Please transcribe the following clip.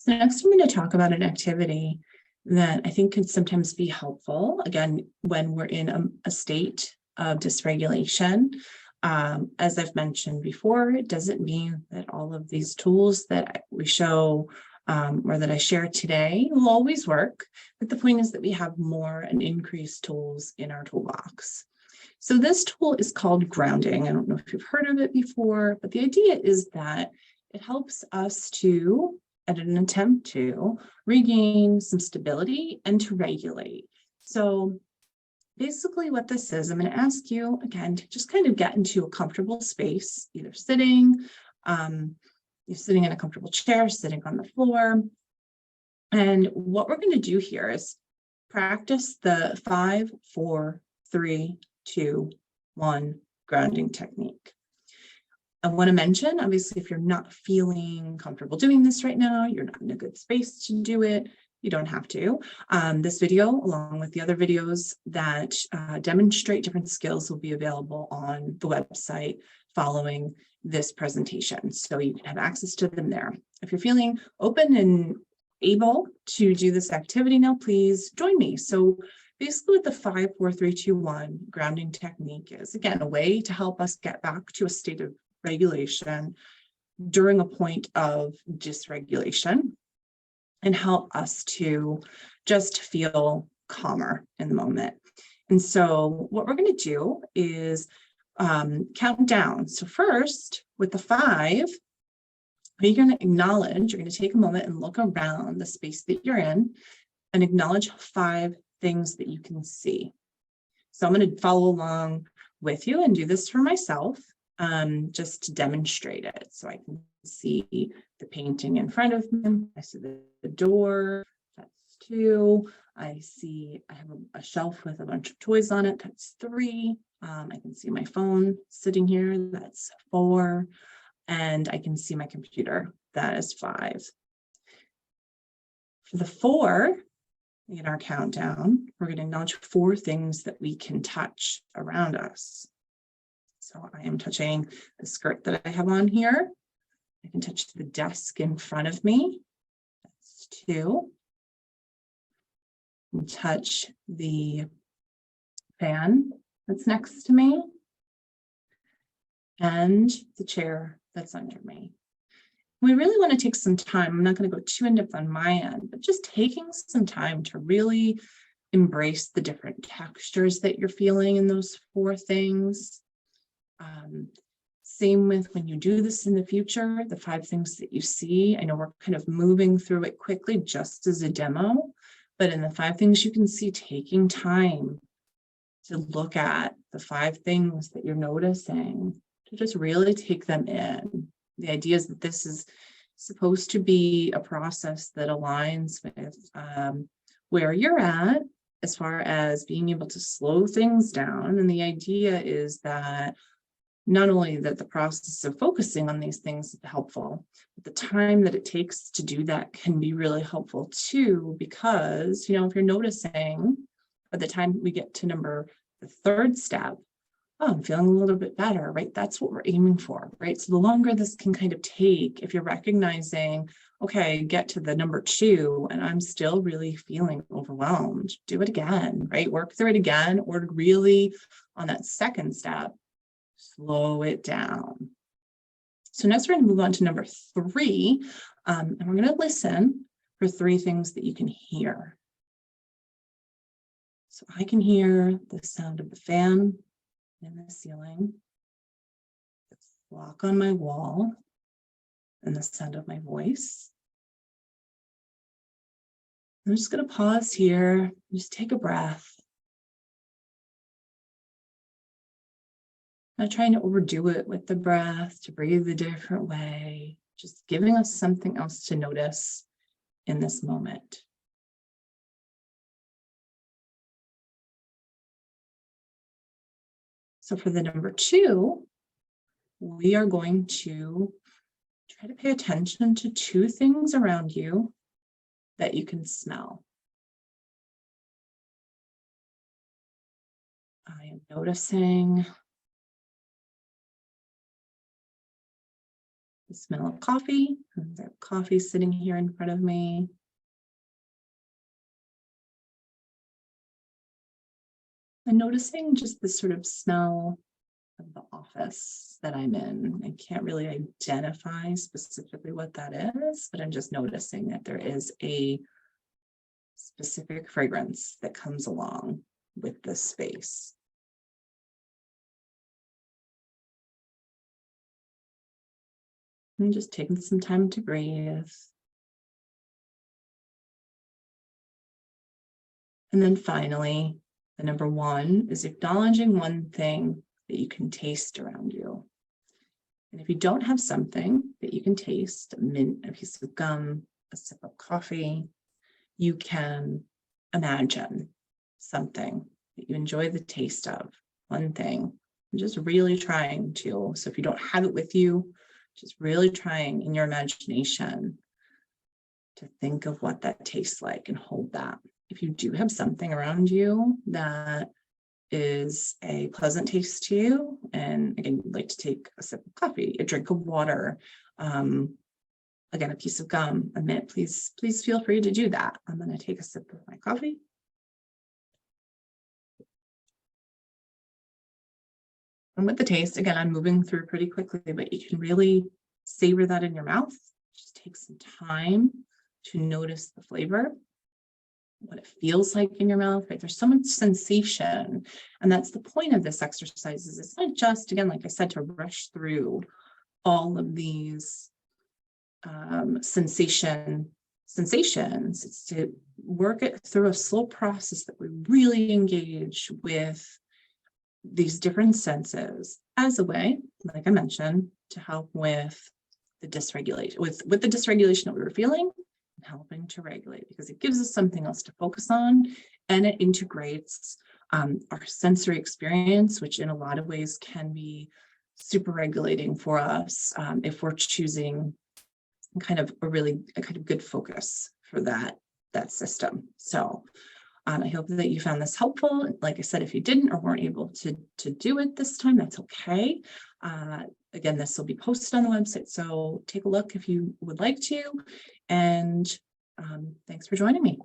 So next, I'm going to talk about an activity that I think can sometimes be helpful, again, when we're in a state of dysregulation. As I've mentioned before, it doesn't mean that all of these tools that we show or that I share today will always work, but the point is that we have more and increased tools in our toolbox. So this tool is called grounding. I don't know if you've heard of it before, but the idea is that it helps us to, at an attempt to, regain some stability and to regulate. So basically what this is, I'm going to ask you again to just kind of get into a comfortable space, either sitting, you're sitting in a comfortable chair, sitting on the floor. And what we're going to do here is practice the 5, 4, 3, 2, 1 grounding technique. I want to mention, obviously, if you're not feeling comfortable doing this right now, you're not in a good space to do it, you don't have to. This video, along with the other videos that demonstrate different skills, will be available on the website following this presentation. So you can have access to them there. If you're feeling open and able to do this activity now, please join me. So basically what the 5, 4, 3, 2, 1 grounding technique is, again, a way to help us get back to a state of regulation during a point of dysregulation and help us to just feel calmer in the moment. And so what we're going to do is count down. So first, with the 5, you're going to acknowledge, you're going to take a moment and look around the space that you're in and acknowledge 5 things that you can see. So I'm going to follow along with you and do this for myself, just to demonstrate it. So I can see the painting in front of me. I see the door. That's 2. I have a shelf with a bunch of toys on it. That's 3. I can see my phone sitting here. That's 4. And I can see my computer. That is 5. For the 4, in our countdown, we're going to acknowledge 4 things that we can touch around us. So I am touching the skirt that I have on here. I can touch the desk in front of me. That's 2. And touch the fan that's next to me and the chair that's under me. We really want to take some time. I'm not going to go too in-depth on my end, but just taking some time to really embrace the different textures that you're feeling in those 4 things. Same with when you do this in the future, the 5 things that you see. I know we're kind of moving through it quickly just as a demo, but in the 5 things you can see, taking time to look at the 5 things that you're noticing, to just really take them in. The idea is that this is supposed to be a process that aligns with where you're at as far as being able to slow things down. And the idea is that not only that the process of focusing on these things is helpful, but the time that it takes to do that can be really helpful too, because, if you're noticing by the time we get to the 3rd step, oh, I'm feeling a little bit better, right? That's what we're aiming for, right? So the longer this can kind of take, if you're recognizing, okay, get to the number 2 and I'm still really feeling overwhelmed, do it again, right? Work through it again, or really on that 2nd step, slow it down. So next we're going to move on to number 3, and we're going to listen for 3 things that you can hear. So I can hear the sound of the fan in the ceiling, the clock on my wall, and the sound of my voice. I'm just going to pause here, just take a breath. Not trying to overdo it with the breath, to breathe a different way, just giving us something else to notice in this moment. So for the number 2, we are going to try to pay attention to 2 things around you that you can smell. I am noticing the smell of coffee. There's coffee sitting here in front of me. And noticing just the sort of smell of the office that I'm in. I can't really identify specifically what that is, but I'm just noticing that there is a specific fragrance that comes along with this space. And just taking some time to breathe. And then finally, the number one is acknowledging one thing that you can taste around you. And if you don't have something that you can taste, a mint, a piece of gum, a sip of coffee, you can imagine something that you enjoy the taste of, one thing. I'm just really trying to, so if you don't have it with you, just really trying in your imagination to think of what that tastes like and hold that. If you do have something around you that is a pleasant taste to you, and again, you'd like to take a sip of coffee, a drink of water, again, a piece of gum, a mint, please feel free to do that. I'm going to take a sip of my coffee. And with the taste, again, I'm moving through pretty quickly, but you can really savor that in your mouth. Just take some time to notice the flavor, what it feels like in your mouth, right? There's so much sensation. And that's the point of this exercise, is it's not just, again, like I said, to rush through all of these sensations. It's to work it through a slow process that we really engage with these different senses as a way, like I mentioned, to help with the dysregulation, with the dysregulation that we were feeling, and helping to regulate, because it gives us something else to focus on, and it integrates our sensory experience, which in a lot of ways can be super regulating for us if we're choosing kind of a good focus for that system. So I hope that you found this helpful. Like I said, if you didn't or weren't able to do it this time, that's okay. Again, this will be posted on the website, so take a look if you would like to. And thanks for joining me.